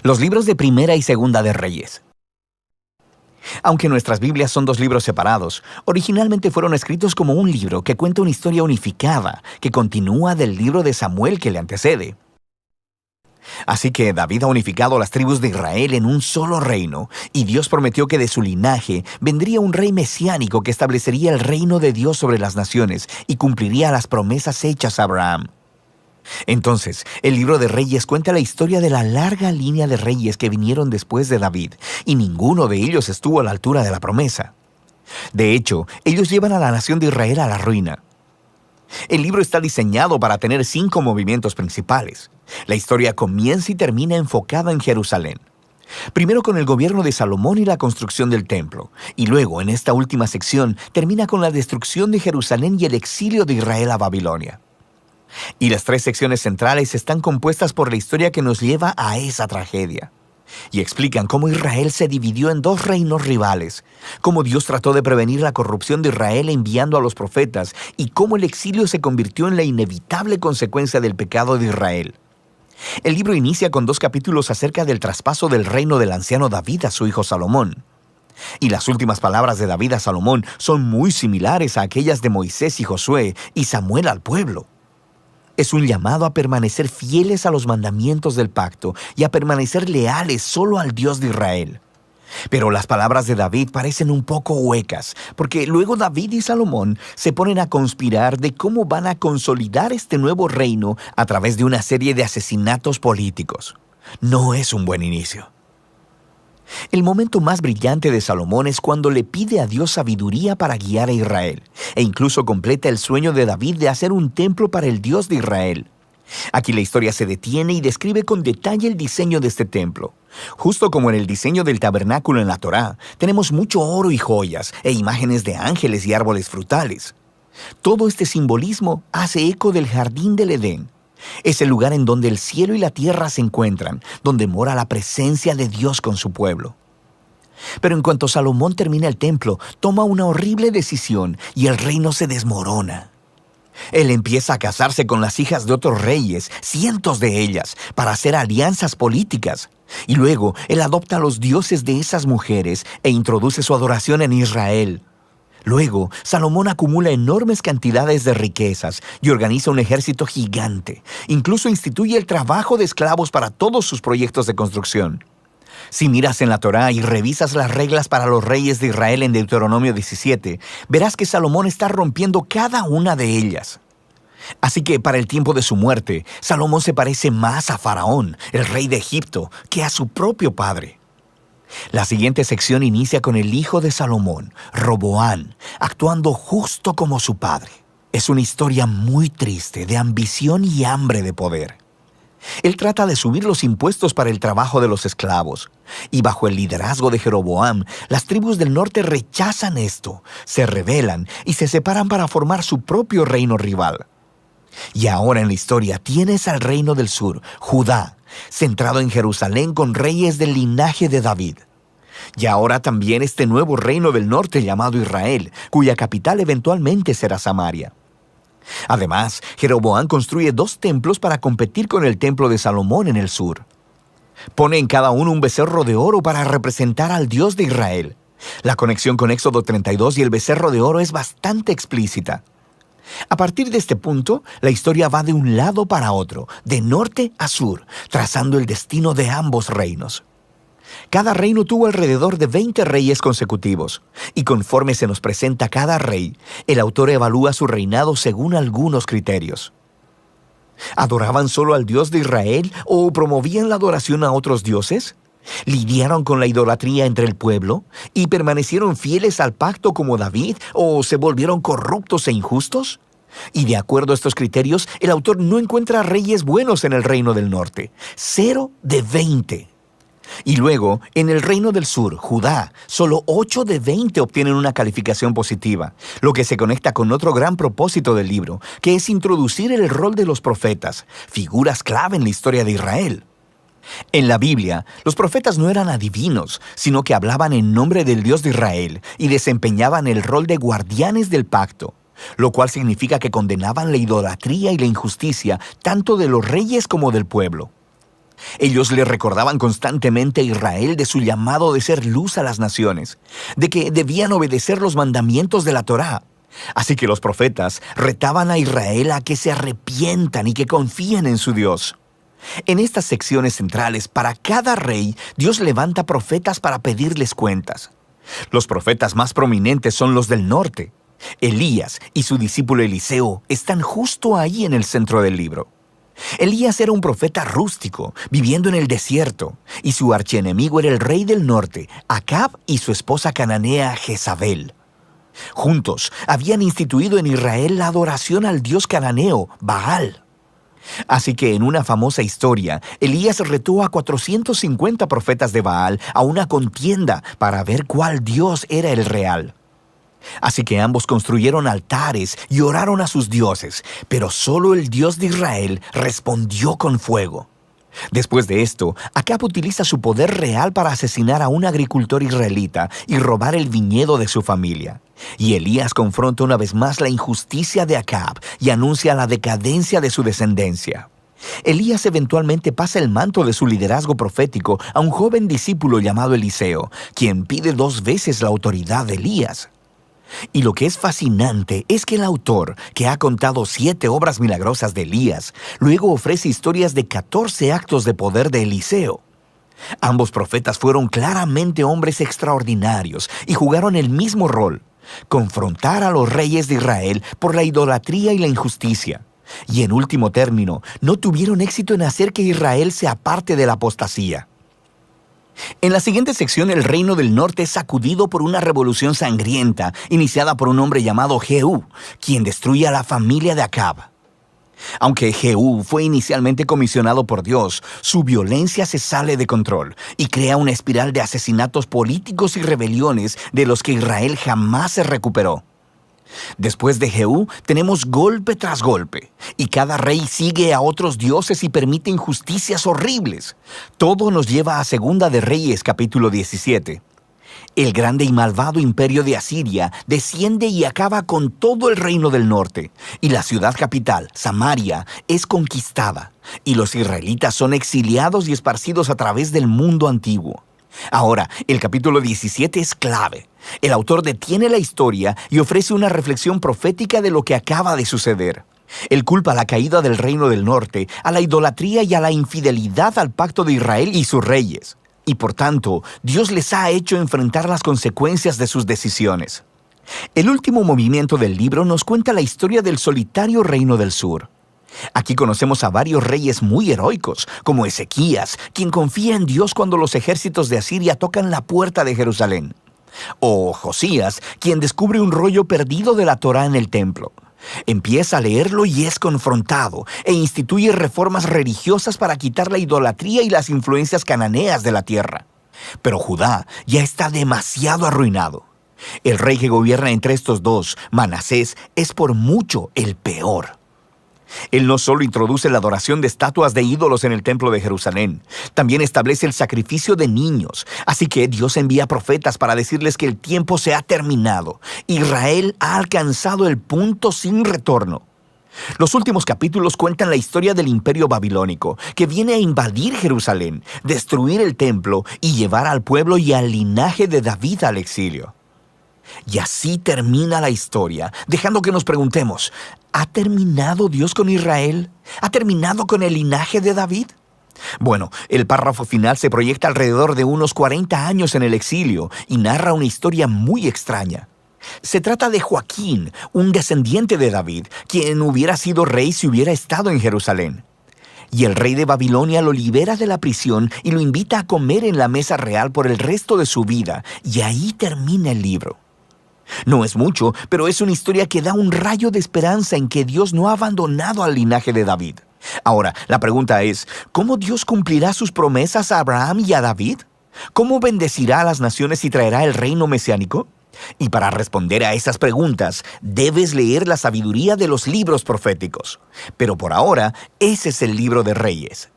Los libros de Primera y Segunda de Reyes. Aunque nuestras Biblias son dos libros separados, originalmente fueron escritos como un libro que cuenta una historia unificada, que continúa del libro de Samuel que le antecede. Así que David ha unificado las tribus de Israel en un solo reino, y Dios prometió que de su linaje vendría un rey mesiánico que establecería el reino de Dios sobre las naciones y cumpliría las promesas hechas a Abraham. Entonces, el libro de Reyes cuenta la historia de la larga línea de reyes que vinieron después de David, y ninguno de ellos estuvo a la altura de la promesa. De hecho, ellos llevan a la nación de Israel a la ruina. El libro está diseñado para tener 5 movimientos principales. La historia comienza y termina enfocada en Jerusalén. Primero con el gobierno de Salomón y la construcción del templo, y luego, en esta última sección, termina con la destrucción de Jerusalén y el exilio de Israel a Babilonia. Y las 3 secciones centrales están compuestas por la historia que nos lleva a esa tragedia. Y explican cómo Israel se dividió en 2 reinos rivales, cómo Dios trató de prevenir la corrupción de Israel enviando a los profetas, y cómo el exilio se convirtió en la inevitable consecuencia del pecado de Israel. El libro inicia con 2 capítulos acerca del traspaso del reino del anciano David a su hijo Salomón. Y las últimas palabras de David a Salomón son muy similares a aquellas de Moisés y Josué y Samuel al pueblo. Es un llamado a permanecer fieles a los mandamientos del pacto y a permanecer leales solo al Dios de Israel. Pero las palabras de David parecen un poco huecas, porque luego David y Salomón se ponen a conspirar de cómo van a consolidar este nuevo reino a través de una serie de asesinatos políticos. No es un buen inicio. El momento más brillante de Salomón es cuando le pide a Dios sabiduría para guiar a Israel, e incluso completa el sueño de David de hacer un templo para el Dios de Israel. Aquí la historia se detiene y describe con detalle el diseño de este templo. Justo como en el diseño del tabernáculo en la Torá, tenemos mucho oro y joyas, e imágenes de ángeles y árboles frutales. Todo este simbolismo hace eco del jardín del Edén. Es el lugar en donde el cielo y la tierra se encuentran, donde mora la presencia de Dios con su pueblo. Pero en cuanto Salomón termina el templo, toma una horrible decisión y el reino se desmorona. Él empieza a casarse con las hijas de otros reyes, cientos de ellas, para hacer alianzas políticas. Y luego, él adopta a los dioses de esas mujeres e introduce su adoración en Israel. Luego, Salomón acumula enormes cantidades de riquezas y organiza un ejército gigante. Incluso instituye el trabajo de esclavos para todos sus proyectos de construcción. Si miras en la Torá y revisas las reglas para los reyes de Israel en Deuteronomio 17, verás que Salomón está rompiendo cada una de ellas. Así que para el tiempo de su muerte, Salomón se parece más a Faraón, el rey de Egipto, que a su propio padre. La siguiente sección inicia con el hijo de Salomón, Roboán, actuando justo como su padre. Es una historia muy triste de ambición y hambre de poder. Él trata de subir los impuestos para el trabajo de los esclavos, y bajo el liderazgo de Jeroboam, las tribus del norte rechazan esto, se rebelan y se separan para formar su propio reino rival. Y ahora en la historia tienes al reino del sur, Judá, centrado en Jerusalén con reyes del linaje de David. Y ahora también este nuevo reino del norte llamado Israel, cuya capital eventualmente será Samaria. Además, Jeroboam construye 2 templos para competir con el templo de Salomón en el sur. Pone en cada uno un becerro de oro para representar al Dios de Israel. La conexión con Éxodo 32 y el becerro de oro es bastante explícita. A partir de este punto, la historia va de un lado para otro, de norte a sur, trazando el destino de ambos reinos. Cada reino tuvo alrededor de 20 reyes consecutivos, y conforme se nos presenta cada rey, el autor evalúa su reinado según algunos criterios. ¿Adoraban solo al Dios de Israel o promovían la adoración a otros dioses? ¿Lidiaron con la idolatría entre el pueblo y permanecieron fieles al pacto como David o se volvieron corruptos e injustos? Y de acuerdo a estos criterios, el autor no encuentra reyes buenos en el reino del norte. 0 de 20. Y luego, en el reino del sur, Judá, solo 8 de 20 obtienen una calificación positiva, lo que se conecta con otro gran propósito del libro, que es introducir el rol de los profetas, figuras clave en la historia de Israel. En la Biblia, los profetas no eran adivinos, sino que hablaban en nombre del Dios de Israel y desempeñaban el rol de guardianes del pacto, lo cual significa que condenaban la idolatría y la injusticia tanto de los reyes como del pueblo. Ellos le recordaban constantemente a Israel de su llamado de ser luz a las naciones, de que debían obedecer los mandamientos de la Torá. Así que los profetas retaban a Israel a que se arrepientan y que confíen en su Dios. En estas secciones centrales, para cada rey, Dios levanta profetas para pedirles cuentas. Los profetas más prominentes son los del norte. Elías y su discípulo Eliseo están justo ahí en el centro del libro. Elías era un profeta rústico, viviendo en el desierto, y su archienemigo era el rey del norte, Acab, y su esposa cananea Jezabel. Juntos habían instituido en Israel la adoración al dios cananeo, Baal. Así que en una famosa historia, Elías retó a 450 profetas de Baal a una contienda para ver cuál dios era el real. Así que ambos construyeron altares y oraron a sus dioses, pero solo el Dios de Israel respondió con fuego. Después de esto, Acab utiliza su poder real para asesinar a un agricultor israelita y robar el viñedo de su familia. Y Elías confronta una vez más la injusticia de Acab y anuncia la decadencia de su descendencia. Elías eventualmente pasa el manto de su liderazgo profético a un joven discípulo llamado Eliseo, quien pide 2 veces la autoridad de Elías. Y lo que es fascinante es que el autor, que ha contado 7 obras milagrosas de Elías, luego ofrece historias de 14 actos de poder de Eliseo. Ambos profetas fueron claramente hombres extraordinarios y jugaron el mismo rol: confrontar a los reyes de Israel por la idolatría y la injusticia. Y en último término, no tuvieron éxito en hacer que Israel se aparte de la apostasía. En la siguiente sección, el reino del norte es sacudido por una revolución sangrienta iniciada por un hombre llamado Jehú, quien destruye a la familia de Acab. Aunque Jehú fue inicialmente comisionado por Dios, su violencia se sale de control y crea una espiral de asesinatos políticos y rebeliones de los que Israel jamás se recuperó. Después de Jehú, tenemos golpe tras golpe, y cada rey sigue a otros dioses y permite injusticias horribles. Todo nos lleva a Segunda de Reyes, capítulo 17. El grande y malvado imperio de Asiria desciende y acaba con todo el reino del norte, y la ciudad capital, Samaria, es conquistada, y los israelitas son exiliados y esparcidos a través del mundo antiguo. Ahora, el capítulo 17 es clave. El autor detiene la historia y ofrece una reflexión profética de lo que acaba de suceder. Él culpa la caída del reino del norte a la idolatría y a la infidelidad al pacto de Israel y sus reyes. Y por tanto, Dios les ha hecho enfrentar las consecuencias de sus decisiones. El último movimiento del libro nos cuenta la historia del solitario reino del sur. Aquí conocemos a varios reyes muy heroicos, como Ezequías, quien confía en Dios cuando los ejércitos de Asiria tocan la puerta de Jerusalén. O Josías, quien descubre un rollo perdido de la Torá en el templo. Empieza a leerlo y es confrontado, e instituye reformas religiosas para quitar la idolatría y las influencias cananeas de la tierra. Pero Judá ya está demasiado arruinado. El rey que gobierna entre estos dos, Manasés, es por mucho el peor. Él no solo introduce la adoración de estatuas de ídolos en el templo de Jerusalén, también establece el sacrificio de niños. Así que Dios envía profetas para decirles que el tiempo se ha terminado. Israel ha alcanzado el punto sin retorno. Los últimos capítulos cuentan la historia del imperio babilónico, que viene a invadir Jerusalén, destruir el templo y llevar al pueblo y al linaje de David al exilio. Y así termina la historia, dejando que nos preguntemos: ¿ha terminado Dios con Israel? ¿Ha terminado con el linaje de David? Bueno, el párrafo final se proyecta alrededor de unos 40 años en el exilio y narra una historia muy extraña. Se trata de Joaquín, un descendiente de David, quien hubiera sido rey si hubiera estado en Jerusalén. Y el rey de Babilonia lo libera de la prisión y lo invita a comer en la mesa real por el resto de su vida, y ahí termina el libro. No es mucho, pero es una historia que da un rayo de esperanza en que Dios no ha abandonado al linaje de David. Ahora, la pregunta es: ¿cómo Dios cumplirá sus promesas a Abraham y a David? ¿Cómo bendecirá a las naciones y traerá el reino mesiánico? Y para responder a esas preguntas, debes leer la sabiduría de los libros proféticos. Pero por ahora, ese es el libro de Reyes.